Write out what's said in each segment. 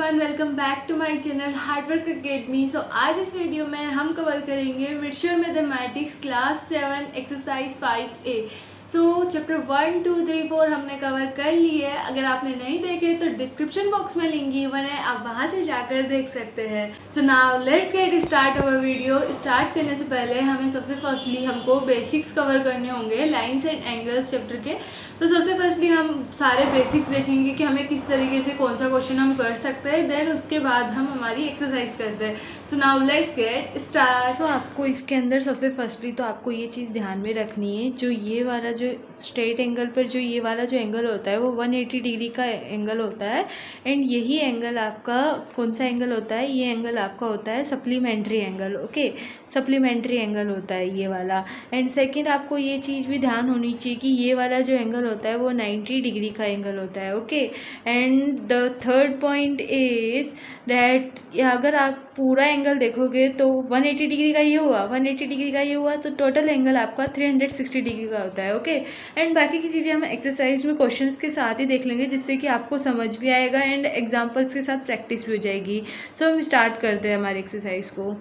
Everyone, welcome back to my channel Hardwork Academy. So आज इस video में हम कवर करेंगे visual mathematics class 7 exercise 5A। So chapter 1, 2, 3, 4 हमने कवर कर ली है। अगर आपने नहीं देखे तो डिस्क्रिप्शन बॉक्स में लिंक गिवन है, आप वहां से जाकर देख सकते हैं। सो now let's get start our video. Start करने से पहले हमें सबसे फर्स्टली हमको बेसिक्स कवर करने होंगे लाइन्स एंड एंगल्स चैप्टर के। तो सबसे फर्स्टली हम सारे बेसिक्स देखेंगे कि हमें किस तरीके से कौन सा क्वेश्चन हम कर सकते हैं, देन उसके बाद हम हमारी एक्सरसाइज करते हैं। सो नाउ लेट्स गेट स्टार्ट। तो आपको इसके अंदर सबसे फर्स्टली तो आपको ये चीज़ ध्यान में रखनी है, जो ये वाला जो स्ट्रेट एंगल पर जो ये वाला जो एंगल होता है वो 180 डिग्री का एंगल होता है। एंड यही एंगल आपका कौन सा एंगल होता है, ये एंगल आपका होता है supplementary angle. Okay, supplementary angle होता है ये वाला। एंड सेकंड आपको ये चीज़ भी ध्यान होनी चाहिए कि ये वाला जो एंगल होता है वो 90 डिग्री का एंगल होता है। Okay, and the third point is that अगर आप पूरा एंगल देखोगे तो 180 डिग्री का ये हुआ, 180 डिग्री का ये हुआ, तो टोटल एंगल आपका 360 डिग्री का होता है। ओके, एंड बाकी की चीज़ें हम एक्सरसाइज में क्वेश्चंस के साथ ही देख लेंगे, जिससे कि आपको समझ भी आएगा एंड एग्जांपल्स के साथ प्रैक्टिस भी हो जाएगी। सो हम स्टार्ट करते हैं हमारी एक्सरसाइज को।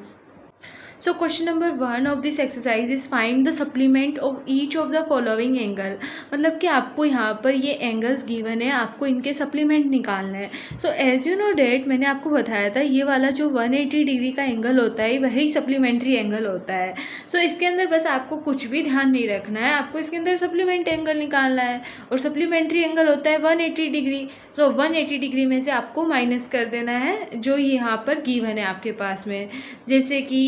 So question number 1 of this exercise is find the supplement of each of the following angle। मतलब कि आपको यहाँ पर ये एंगल्स गिवन है, आपको इनके सप्लीमेंट निकालना है। So as you know that मैंने आपको बताया था ये वाला जो 180 डिग्री का एंगल होता है वही सप्लीमेंट्री एंगल होता है। सो इसके अंदर बस आपको कुछ भी ध्यान नहीं रखना है, आपको इसके अंदर सप्लीमेंट एंगल निकालना है और सप्लीमेंट्री एंगल होता है 180 डिग्री। सो 180 डिग्री में से आपको माइनस कर देना है जो यहाँ पर गिवन है आपके पास में। जैसे कि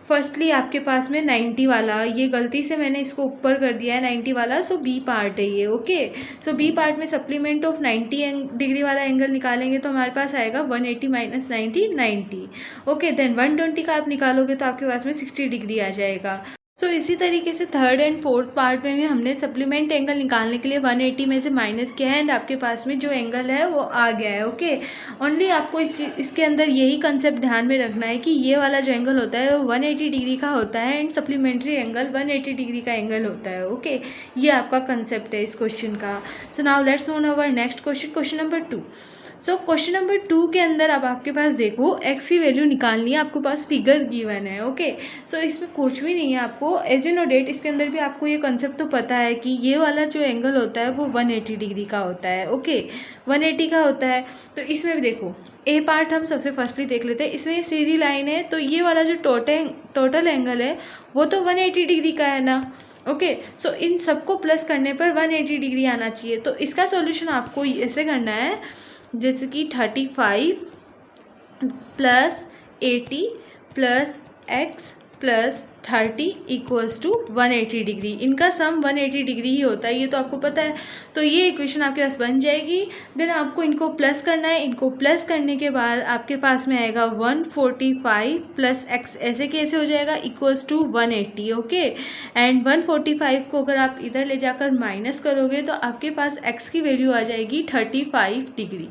फर्स्टली आपके पास में 90 वाला, ये गलती से मैंने इसको ऊपर कर दिया है 90 वाला, सो बी पार्ट है ये। ओके, सो बी पार्ट में सप्लीमेंट ऑफ 90 डिग्री वाला एंगल निकालेंगे तो हमारे पास आएगा 180 माइनस 90 90। ओके, देन 120 का आप निकालोगे तो आपके पास में 60 डिग्री आ जाएगा। सो इसी तरीके से थर्ड एंड फोर्थ पार्ट में भी हमने सप्लीमेंट एंगल निकालने के लिए 180 में से माइनस किया है एंड आपके पास में जो एंगल है वो आ गया है। ओके, ओनली आपको इसके अंदर यही कंसेप्ट ध्यान में रखना है कि ये वाला जो एंगल होता है वो 180 डिग्री का होता है एंड सप्लीमेंट्री एंगल 180 डिग्री का एंगल होता है। ओके, ये आपका कंसेप्ट है इस क्वेश्चन का। सो now let's move our next question, question number 2। So question number 2 के अंदर अब आपके पास देखो एक्स की वैल्यू निकालनी है, आपके पास फिगर गिवन है। ओके, सो इसमें कुछ भी नहीं है, आपको एज यू नो डेट इसके अंदर भी आपको ये कंसेप्ट तो पता है कि ये वाला जो एंगल होता है वो 180 डिग्री का होता है। ओके, 180 का होता है। तो इसमें भी देखो ए पार्ट हम सबसे फर्स्टली देख लेते हैं। इसमें ये सीधी लाइन है तो ये वाला जो टोटल एंगल है वो तो 180 डिग्री का है ना। ओके, सो इन सबको प्लस करने पर 180 डिग्री आना चाहिए। तो इसका सॉल्यूशन आपको ऐसे करना है, जैसे कि 35 plus 80 plus x plus 30 equals to 180 degree. इनका सम 180 डिग्री ही होता है, ये तो आपको पता है। तो ये इक्वेशन आपके पास बन जाएगी। देन आपको इनको प्लस करना है, इनको प्लस करने के बाद आपके पास में आएगा 145 प्लस एक्स, ऐसे कैसे हो जाएगा, इक्वल्स टू 180। ओके, एंड 145 को अगर आप इधर ले जाकर माइनस करोगे तो आपके पास एक्स की वैल्यू आ जाएगी 35 डिग्री,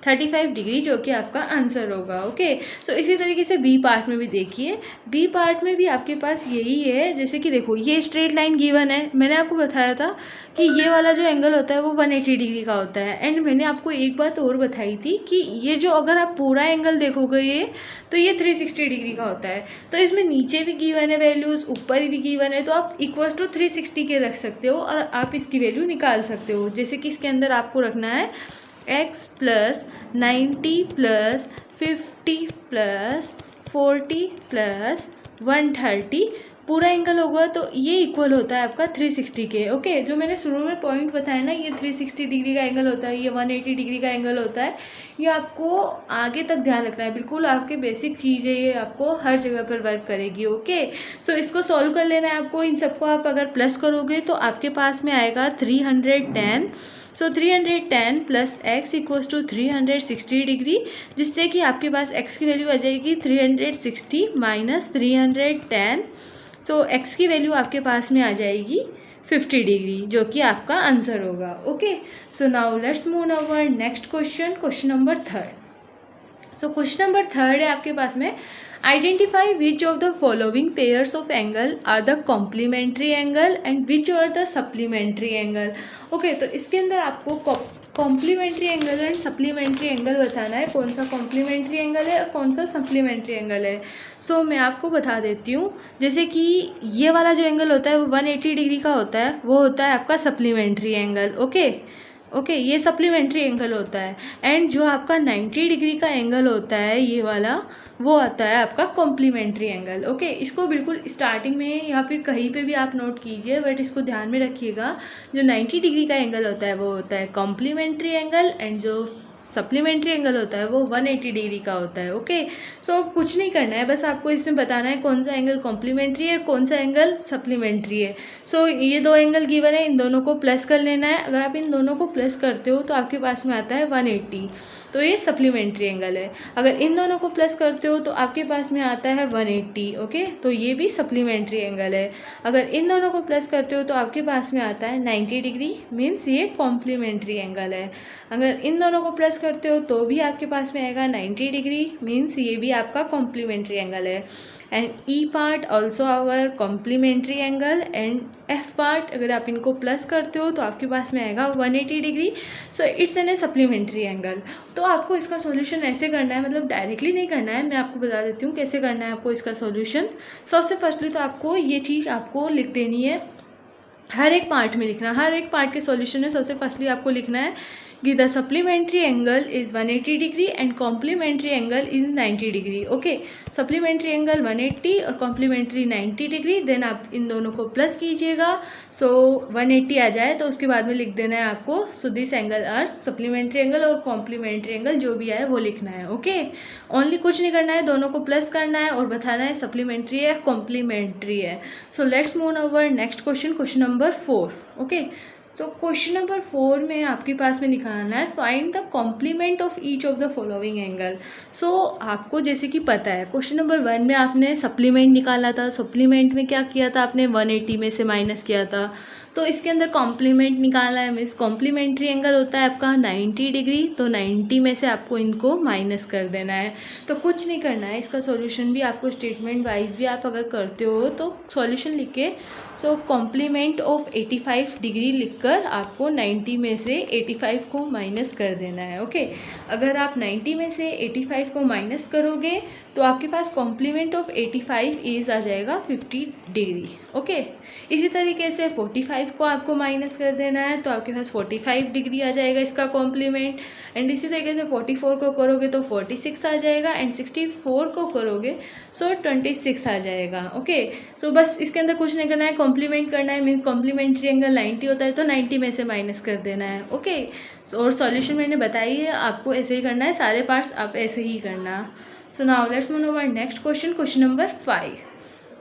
35 डिग्री, जो कि आपका आंसर होगा। ओके, सो इसी तरीके से बी पार्ट में भी देखिए, बी पार्ट में भी आपके पास यही है। जैसे कि देखो ये स्ट्रेट लाइन गिवन है, मैंने आपको बताया था कि ये वाला जो एंगल होता है वो 180 डिग्री का होता है। एंड मैंने आपको एक बात और बताई थी कि ये जो अगर आप पूरा एंगल देखोगे ये तो ये 360 डिग्री का होता है। तो इसमें नीचे भी गिवन है वैल्यूज़, ऊपर भी गिवन है, तो आप इक्वल्स टू 360 के रख सकते हो और आप इसकी वैल्यू निकाल सकते हो। जैसे कि इसके अंदर आपको रखना है x plus 90 plus 50 plus 40 plus 130 पूरा एंगल होगा तो ये इक्वल होता है आपका 360 के। ओके, जो मैंने शुरू में पॉइंट बताया ना, ये 360 डिग्री का एंगल होता है, ये 180 डिग्री का एंगल होता है, ये आपको आगे तक ध्यान रखना है। बिल्कुल आपके बेसिक चीज़ है, ये आपको हर जगह पर वर्क करेगी। ओके, सो इसको सॉल्व कर लेना है आपको। इन सबको आप अगर प्लस करोगे तो आपके पास में आएगा 310। So 310 plus x equals to 360 degree, जिससे कि आपके पास एक्स की वैल्यू आ जाएगी 360 माइनस 310। सो एक्स की वैल्यू आपके पास में आ जाएगी 50 डिग्री, जो कि आपका आंसर होगा। Okay, so now let's move our next question, question number 3। So question number 3 है आपके पास में, identify which of the following pairs of angle are the complementary angle and which are the supplementary angle. Okay, तो इसके अंदर आपको complementary angle and supplementary angle बताना है, कौन सा कॉम्प्लीमेंट्री एंगल है और कौन सा सप्लीमेंट्री एंगल है। सो मैं आपको बता देती हूँ, जैसे कि ये वाला जो एंगल होता है वो 180 डिग्री का होता है, वो होता है आपका सप्लीमेंट्री एंगल। ओके, ये सप्लीमेंट्री एंगल होता है। एंड जो आपका 90 डिग्री का एंगल होता है ये वाला, वो आता है आपका कॉम्प्लीमेंट्री एंगल। ओके, इसको बिल्कुल स्टार्टिंग में या फिर कहीं पे भी आप नोट कीजिए, बट इसको ध्यान में रखिएगा। जो 90 डिग्री का एंगल होता है वो होता है कॉम्प्लीमेंट्री एंगल, एंड जो सप्लीमेंट्री एंगल होता है वो 180 डिग्री का होता है। ओके, सो कुछ नहीं करना है, बस आपको इसमें बताना है कौन सा एंगल कॉम्प्लीमेंट्री है, कौन सा एंगल सप्लीमेंट्री है। सो ये दो एंगल गिवन है, इन दोनों को प्लस कर लेना है। अगर आप इन दोनों को प्लस करते हो तो आपके पास में आता है 180, तो ये सप्लीमेंट्री एंगल है। अगर इन दोनों को प्लस करते हो तो आपके पास में आता है 180। ओके, तो ये भी सप्लीमेंट्री एंगल है। अगर इन दोनों को प्लस करते हो तो आपके पास में आता है 90 डिग्री, मीन्स ये कॉम्प्लीमेंट्री एंगल है। अगर इन दोनों को प्लस करते हो तो भी आपके पास में आएगा 90 डिग्री, मीन्स ये भी आपका कॉम्प्लीमेंट्री एंगल है। And E part also our complementary angle, and F part अगर आप इनको प्लस करते हो तो आपके पास में आएगा 180 degree. So it's an a supplementary angle. तो आपको इसका सॉल्यूशन ऐसे करना है, मतलब डायरेक्टली नहीं करना है, मैं आपको बता देती हूँ कैसे करना है आपको इसका सॉल्यूशन। सबसे फर्स्टली तो आपको ये चीज़ आपको लिख देनी है, हर एक पार्ट में लिखना, हर एक पार्ट के सॉल्यूशन में सबसे फर्स्टली आपको लिखना है कि the supplementary angle is 180 degree and complementary angle is 90 degree. Okay, supplementary angle 180 और कॉम्प्लीमेंट्री 90 डिग्री। देन आप इन दोनों को प्लस कीजिएगा, सो 180 आ जाए तो उसके बाद में लिख देना है आपको, so this angle are supplementary angle और कॉम्प्लीमेंट्री एंगल जो भी आए वो लिखना है। ओके, ओनली कुछ नहीं करना है, दोनों को प्लस करना है और बताना है सप्लीमेंट्री है कॉम्प्लीमेंट्री है। So let's move over next question, question number 4। Okay, so question number 4 में आपके पास में निकालना है find the complement of each of the following angle. So आपको जैसे कि पता है क्वेश्चन नंबर 1 में आपने सप्लीमेंट निकाला था, सप्लीमेंट में क्या किया था आपने 180 में से माइनस किया था, तो इसके अंदर कॉम्प्लीमेंट निकालना है, मीन्स कॉम्प्लीमेंट्री एंगल होता है आपका 90 डिग्री, तो 90 में से आपको इनको माइनस कर देना है। तो कुछ नहीं करना है, इसका सॉल्यूशन भी आपको स्टेटमेंट वाइज भी आप अगर करते हो तो सॉल्यूशन लिख के, सो कॉम्प्लीमेंट ऑफ 85 डिग्री लिखकर आपको 90 में से 85 को माइनस कर देना है। ओके, अगर आप 90 में से 85 को माइनस करोगे तो आपके पास कॉम्प्लीमेंट ऑफ 85 इज आ जाएगा 50 डिग्री। ओके, इसी तरीके से 45 को आपको माइनस कर देना है तो आपके पास 45 डिग्री आ जाएगा इसका कॉम्प्लीमेंट। एंड इसी तरीके से 44 को करोगे तो 46 आ जाएगा, एंड 64 को करोगे सो 26 आ जाएगा। ओके, तो बस इसके अंदर कुछ नहीं करना है, कॉम्प्लीमेंट करना है, मीन्स कॉम्प्लीमेंट्री एंगल 90 होता है तो 90 में से माइनस कर देना है। ओके, और सॉल्यूशन मैंने बताई है, आपको ऐसे ही करना है, सारे पार्ट्स आप ऐसे ही करना। So now let's move over next question, question number 5।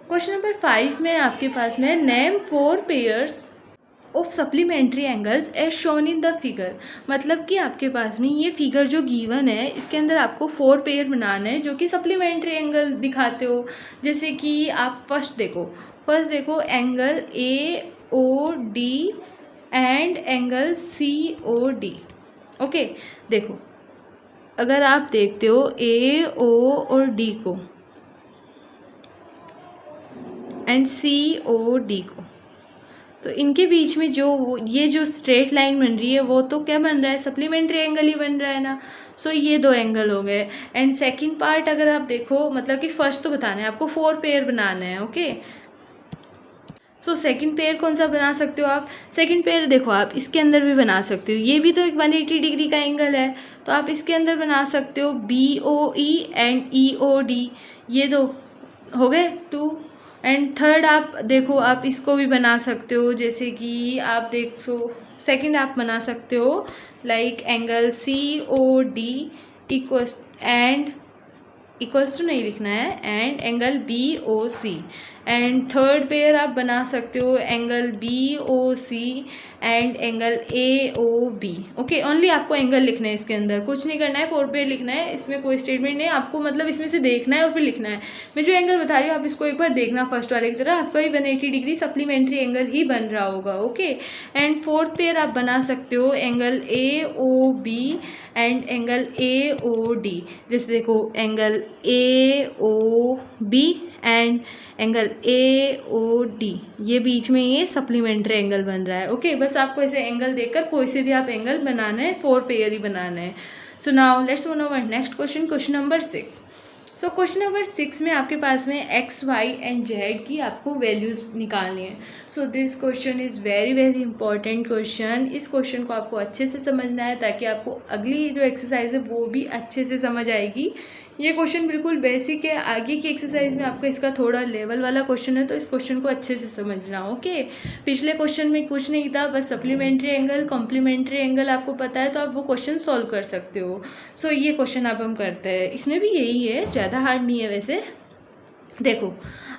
Question number 5 में आपके पास में name 4 pairs of supplementary angles as shown in the figure. मतलब कि आपके पास में ये फिगर जो गिवन है इसके अंदर आपको 4 पेयर बनाना है जो कि सप्लीमेंट्री एंगल दिखाते हो। जैसे कि आप फर्स्ट देखो angle AOD and angle COD। Okay, देखो अगर आप देखते हो AO और D को एंड COD को, तो इनके बीच में जो ये जो स्ट्रेट लाइन बन रही है वो तो क्या बन रहा है, सप्लीमेंट्री एंगल ही बन रहा है ना। सो ये 2 एंगल हो गए। एंड सेकंड पार्ट अगर आप देखो, मतलब कि फर्स्ट तो बताना है आपको 4 पेयर बनाना है। ओके, सो सेकंड पेयर कौन सा बना सकते हो आप, सेकंड पेयर देखो आप इसके अंदर भी बना सकते हो, ये भी तो एक 180 डिग्री का एंगल है तो आप इसके अंदर बना सकते हो BOE एंड EOD, ये 2 हो गए 2। एंड थर्ड आप देखो आप इसको भी बना सकते हो, जैसे कि आप सेकंड आप बना सकते हो like angle COD equals to नहीं लिखना है, and angle BOC। And third pair आप बना सकते हो angle BOC and angle AOB। Okay, only आपको एंगल लिखना है, इसके अंदर कुछ नहीं करना है, 4 पेयर लिखना है, इसमें कोई स्टेटमेंट नहीं, आपको मतलब इसमें से देखना है और फिर लिखना है। मैं जो एंगल बता रही हूँ आप इसको एक बार देखना फर्स्ट वाले की तरह, आपका ही 180 डिग्री सप्लीमेंट्री एंगल ही बन रहा होगा। ओके, एंड फोर्थ पेयर आप बना सकते हो angle AOB and angle AOD। जैसे देखो angle AOB and angle AOD, ये बीच में ये सप्लीमेंट्री एंगल बन रहा है। ओके, बस आपको ऐसे एंगल देखकर कोई से भी आप एंगल बनाना है, 4 पेयर ही बनाना है। सो now let's move over next question, question number 6। So question number 6 में आपके पास में x, y एंड z की आपको वैल्यूज़ निकालनी है। So this question is very very important question. इस क्वेश्चन को आपको अच्छे से समझना है ताकि आपको अगली जो एक्सरसाइज है वो भी अच्छे से समझ आएगी। ये क्वेश्चन बिल्कुल बेसिक है, आगे की एक्सरसाइज में आपका इसका थोड़ा लेवल वाला क्वेश्चन है, तो इस क्वेश्चन को अच्छे से समझना। ओके, पिछले क्वेश्चन में कुछ नहीं था, बस सप्लीमेंट्री एंगल, कॉम्प्लीमेंट्री एंगल आपको पता है तो आप वो क्वेश्चन सॉल्व कर सकते हो। सो ये क्वेश्चन अब हम करते हैं, इसमें भी यही है, ज़्यादा हार्ड नहीं है वैसे। देखो,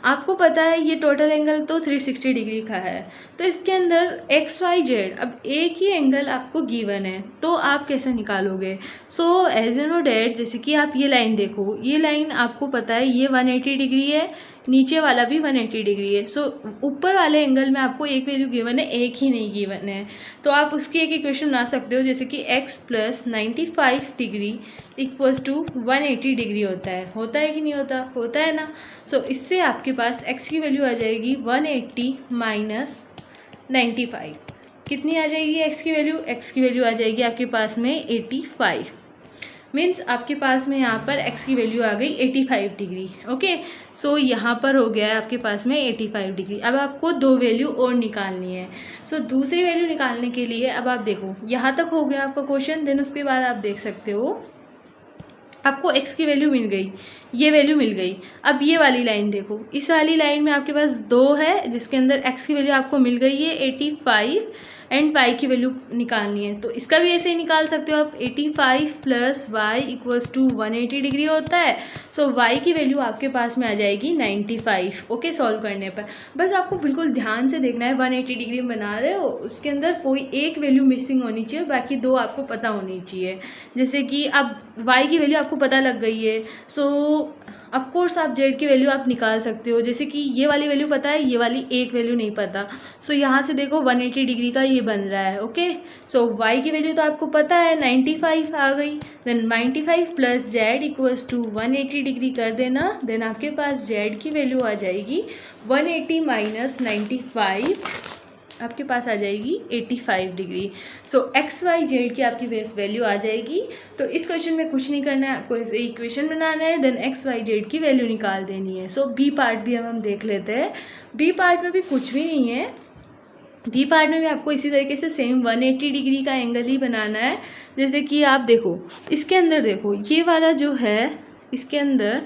आपको पता है ये टोटल एंगल तो 360 डिग्री का है, तो इसके अंदर एक्स वाई जेड, अब एक ही एंगल आपको गिवन है तो आप कैसे निकालोगे। So as you know that, जैसे कि आप ये लाइन देखो, ये लाइन आपको पता है ये 180 डिग्री है, नीचे वाला भी 180 डिग्री है। सो ऊपर वाले एंगल में आपको एक वैल्यू गिवन है, एक ही नहीं गिवन है, तो आप उसकी एक इक्वेशन बना सकते हो, जैसे कि x + 95 डिग्री = 180 डिग्री होता है कि नहीं होता, होता है ना। सो इससे आपके पास x की वैल्यू आ जाएगी 180 - 95। कितनी आ जाएगी x की वैल्यू? x की वैल्यू आ जाएगी आपके पास में 85। मीन्स आपके पास में यहाँ पर x की वैल्यू आ गई 85 डिग्री। ओके, सो यहाँ पर हो गया है आपके पास में 85 डिग्री। अब आपको 2 वैल्यू और निकालनी है। सो दूसरी वैल्यू निकालने के लिए अब आप देखो, यहाँ तक हो गया आपका क्वेश्चन, देन उसके बाद आप देख सकते हो आपको x की वैल्यू मिल गई, ये वैल्यू मिल गई। अब ये वाली लाइन देखो, इस वाली लाइन में आपके पास 2 है जिसके अंदर x की वैल्यू आपको मिल गई है 85 एंड y की वैल्यू निकालनी है, तो इसका भी ऐसे ही निकाल सकते हो आप। 85 + y = 180 डिग्री होता है। सो y की वैल्यू आपके पास में आ जाएगी 95। ओके, सॉल्व करने पर बस आपको बिल्कुल ध्यान से देखना है, 180 डिग्री बना रहे हो उसके अंदर कोई एक वैल्यू मिसिंग होनी चाहिए, बाकी 2 आपको पता होनी चाहिए। जैसे कि अब y की वैल्यू आपको पता लग गई है, सो ऑफ कोर्स आप z की वैल्यू आप निकाल सकते हो। जैसे कि ये वाली वैल्यू पता है, ये वाली एक वैल्यू नहीं पता, सो यहाँ से देखो 180 डिग्री का ये बन रहा है। ओके, सो y की वैल्यू तो आपको पता है 95 आ गई, देन 95 + z = 180 डिग्री कर देना, देन आपके पास z की वैल्यू आ जाएगी 180 - 95, आपके पास आ जाएगी 85 डिग्री। सो x y z की आपकी बेस वैल्यू आ जाएगी। तो इस क्वेश्चन में कुछ नहीं करना है, आपको ऐसे इक्वेशन बनाना है, देन x y z की वैल्यू निकाल देनी है। सो बी पार्ट भी हम देख लेते हैं। बी पार्ट में भी कुछ भी नहीं है, बी पार्ट में भी आपको इसी तरीके से सेम 180 डिग्री का एंगल ही बनाना है। जैसे कि आप देखो, इसके अंदर देखो, ये वाला जो है इसके अंदर,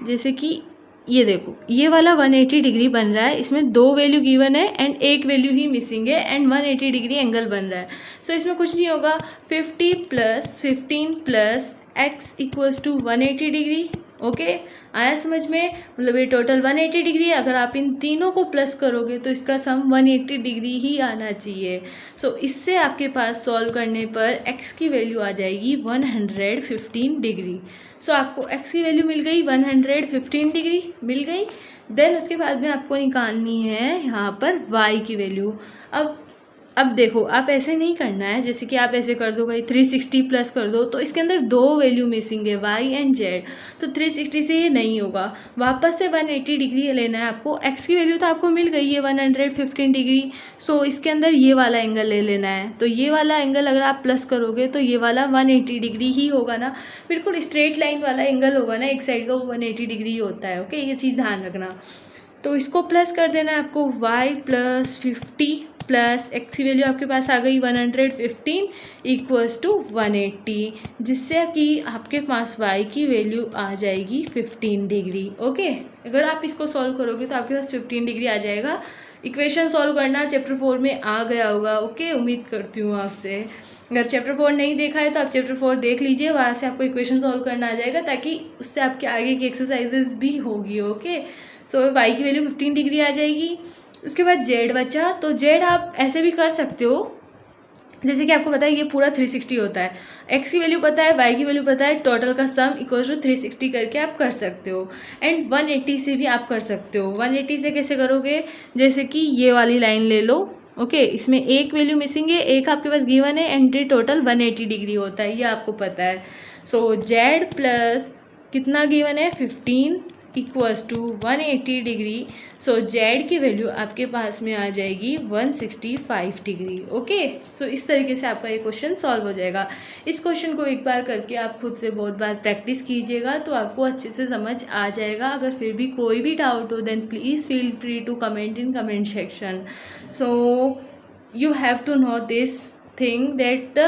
जैसे कि ये देखो, ये वाला 180 डिग्री बन रहा है, इसमें 2 वैल्यू गिवन है एंड एक वैल्यू ही मिसिंग है एंड 180 डिग्री एंगल बन रहा है। सो इसमें कुछ नहीं होगा, 50 + 15 + x = 180 डिग्री। ओके, आया समझ में? मतलब ये टोटल 180 डिग्री है, अगर आप इन तीनों को प्लस करोगे तो इसका सम 180 डिग्री ही आना चाहिए। सो इससे आपके पास सॉल्व करने पर x की वैल्यू आ जाएगी 115 डिग्री। सो आपको x की वैल्यू मिल गई 115 डिग्री मिल गई। देन उसके बाद में आपको निकालनी है यहाँ पर y की वैल्यू। अब देखो, आप ऐसे नहीं करना है, जैसे कि आप ऐसे कर दो भाई 360 प्लस कर दो, तो इसके अंदर 2 वैल्यू मिसिंग है y एंड z, तो 360 से ये नहीं होगा, वापस से 180 डिग्री लेना है आपको। x की वैल्यू तो आपको मिल गई है 115 डिग्री, सो इसके अंदर ये वाला एंगल ले लेना है। तो ये वाला एंगल अगर आप प्लस करोगे तो ये वाला 180 डिग्री ही होगा ना, बिल्कुल स्ट्रेट लाइन वाला एंगल होगा ना, एक साइड का वो 180 डिग्री होता है। ओके, ये चीज़ ध्यान रखना। तो इसको प्लस कर देना है आपको, y + 50 प्लस x की वैल्यू आपके पास आ गई 115 = 180, जिससे कि आपके पास y की वैल्यू आ जाएगी 15 डिग्री। ओके, अगर आप इसको सॉल्व करोगे तो आपके पास 15 डिग्री आ जाएगा। इक्वेशन सॉल्व करना चैप्टर 4 में आ गया होगा। ओके, उम्मीद करती हूँ आपसे। अगर चैप्टर 4 नहीं देखा है तो आप चैप्टर 4 देख लीजिए, वहाँ से आपको इक्वेशन सॉल्व करना आ जाएगा, ताकि उससे आपके आगे की एक्सरसाइजेज भी होगी। ओके, सो y की वैल्यू 15 डिग्री आ जाएगी। उसके बाद z बचा, तो z आप ऐसे भी कर सकते हो, जैसे कि आपको पता है ये पूरा 360 होता है, x की वैल्यू पता है, y की वैल्यू पता है, टोटल का सम = 360 करके आप कर सकते हो। एंड 180 से भी आप कर सकते हो। 180 से कैसे करोगे, जैसे कि ये वाली लाइन ले लो। ओके, इसमें एक वैल्यू मिसिंग है, एक आपके पास गिवन है एंड टोटल 180 डिग्री होता है, ये आपको पता है। सो z प्लस कितना गिवन है 15 equals to 180 degree. So z की वैल्यू आपके पास में आ जाएगी 165 डिग्री। ओके, सो इस तरीके से आपका ये क्वेश्चन सॉल्व हो जाएगा। इस क्वेश्चन को एक बार करके आप खुद से बहुत बार प्रैक्टिस कीजिएगा तो आपको अच्छे से समझ आ जाएगा। अगर फिर भी कोई भी डाउट हो then please feel free to comment in comment section. So you have to know this thing that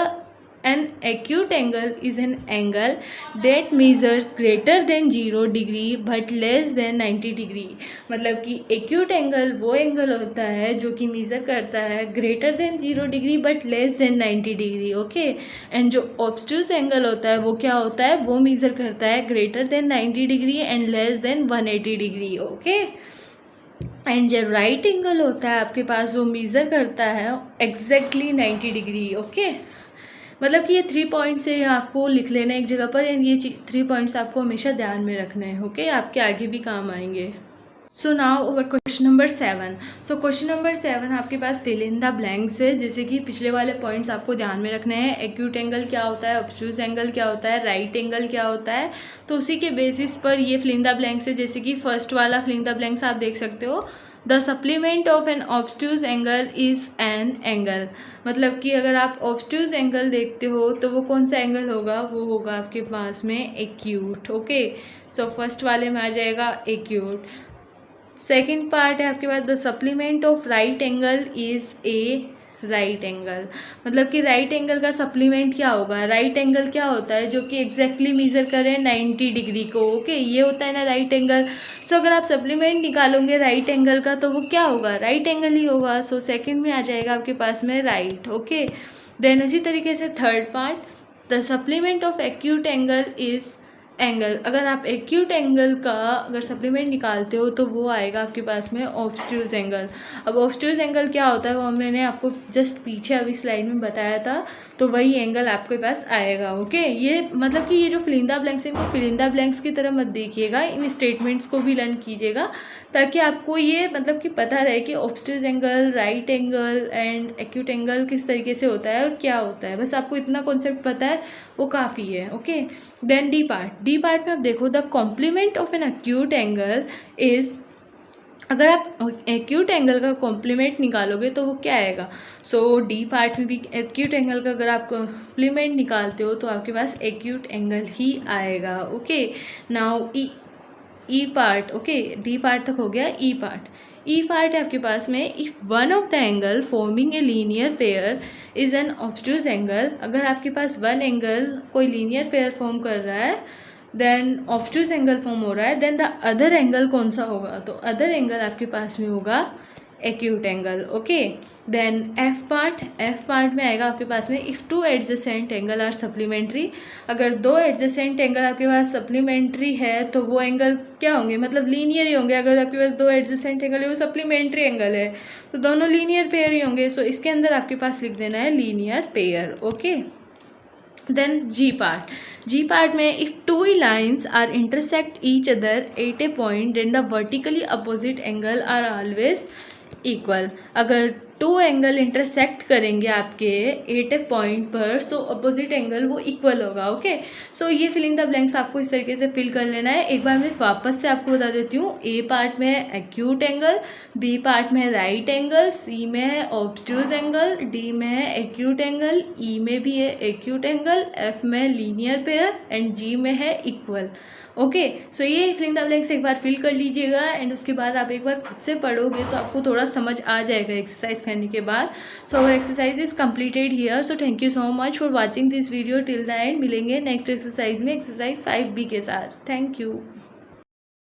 an acute angle is an angle that measures greater than 0 degree but less than 90 degree। मतलब कि acute angle वो angle होता है जो कि measure करता है greater than 0 degree but less than 90 degree। Okay, and जो obtuse angle होता है वो क्या होता है, वो मीज़र करता है greater than 90 degree and less than 180 degree। Okay, and जो राइट एंगल होता है आपके पास वो मेज़र करता है एग्जैक्टली 90 डिग्री। ओके, मतलब कि ये 3 पॉइंट्स से आपको लिख लेना है एक जगह पर, एंड ये 3 पॉइंट्स आपको हमेशा ध्यान में रखने हैं। ओके, आपके आगे भी काम आएंगे। So now over question number 7। सो क्वेश्चन नंबर 7 आपके पास फिल इन द ब्लैंक्स है। जैसे कि पिछले वाले पॉइंट्स आपको ध्यान में रखने हैं, एक्यूट एंगल क्या होता है, ऑब्ट्यूज एंगल क्या होता है, राइट एंगल क्या होता है, तो उसी के बेसिस पर ये फिल इन द ब्लैंक्स है। जैसे कि फर्स्ट वाला फिल इन द ब्लैंक्स आप देख सकते हो, the supplement of an obtuse angle is an angle. मतलब कि अगर आप ऑब्ट्यूज एंगल देखते हो तो वो कौन सा एंगल होगा, वो होगा आपके पास में एक्यूट। ओके, सो फर्स्ट वाले में आ जाएगा एक्यूट। सेकेंड पार्ट है आपके पास, the supplement of right angle is a right angle. मतलब कि राइट एंगल का सप्लीमेंट क्या होगा, राइट एंगल क्या होता है जो कि एग्जैक्टली मीज़र करे 90 डिग्री को। ओके, ये होता है ना राइट एंगल। सो अगर आप सप्लीमेंट निकालोगे राइट एंगल का तो वो क्या होगा, राइट एंगल ही होगा। सो सेकंड में आ जाएगा आपके पास में राइट। ओके, देन उसी तरीके से third part, the supplement of acute angle is angle. अगर आप एक्यूट एंगल का अगर सप्लीमेंट निकालते हो तो वो आएगा आपके पास में ऑब्ट्यूज एंगल। अब ऑब्ट्यूज एंगल क्या होता है वो मैंने आपको जस्ट पीछे अभी स्लाइड में बताया था, तो वही एंगल आपके पास आएगा। ओके, ये मतलब कि ये जो फिलिंदा ब्लैंक्स इनको फिलिंदा ब्लैंक्स की तरह मत देखिएगा, इन स्टेटमेंट्स को भी लर्न कीजिएगा ताकि आपको ये मतलब कि पता रहे कि obtuse angle, right angle and acute angle किस तरीके से होता है और क्या होता है। बस आपको इतना कॉन्सेप्ट पता है वो काफ़ी है। ओके, देन डी पार्ट में आप देखो, the complement of an acute angle is, अगर आप एक्यूट एंगल का कॉम्प्लीमेंट निकालोगे तो वो क्या आएगा। सो डी पार्ट में भी एक्यूट एंगल का अगर आप कॉम्प्लीमेंट निकालते हो तो आपके पास एक्यूट एंगल ही आएगा। ओके, नाउ ई पार्ट। ओके, डी पार्ट तक हो गया। ई पार्ट है आपके पास में, if one of the angle forming a linear pair is an obtuse angle. अगर आपके पास वन एंगल कोई लीनियर पेयर फॉर्म कर रहा है, देन ऑब्ट्यूज एंगल फॉर्म हो रहा है, देन द अदर एंगल कौन सा होगा, तो अदर एंगल आपके पास में होगा acute angle. Okay, then F part में आएगा आपके पास में, if two adjacent angle are supplementary. अगर दो एडजेसेंट एंगल आपके पास सप्लीमेंट्री है तो वो एंगल क्या होंगे, मतलब लीनियर ही होंगे। अगर आपके पास दो एडजेसेंट एंगल है वो सप्लीमेंट्री एंगल है तो दोनों लीनियर पेयर ही होंगे। सो इसके अंदर आपके पास लिख देना है linear pair. Okay, then G part में, if two lines are intersect each other at a point then the vertically opposite angle are always equal. अगर टू एंगल इंटरसेक्ट करेंगे आपके एट ए पॉइंट पर, सो अपोजिट एंगल वो equal होगा। Okay, so ये fill in the blanks आपको इस तरीके से फिल कर लेना है। एक बार मैं वापस से आपको बता देती हूँ, ए पार्ट में है एक्यूट एंगल, बी पार्ट में है राइट एंगल, सी में है ऑब्ट्यूज एंगल, डी में है एक्यूट एंगल, ई में भी है एक्यूट एंगल, एफ में लीनियर पेयर एंड जी में है इक्वल। ओके, सो ये फिल इन द ब्लैंक्स एक बार फिल कर लीजिएगा एंड उसके बाद आप एक बार खुद से पढ़ोगे तो आपको थोड़ा समझ आ जाएगा एक्सरसाइज करने के बाद। So our exercise is completed here. So thank you so much for watching this video till the end. मिलेंगे नेक्स्ट एक्सरसाइज में, एक्सरसाइज 5B के साथ। Thank you.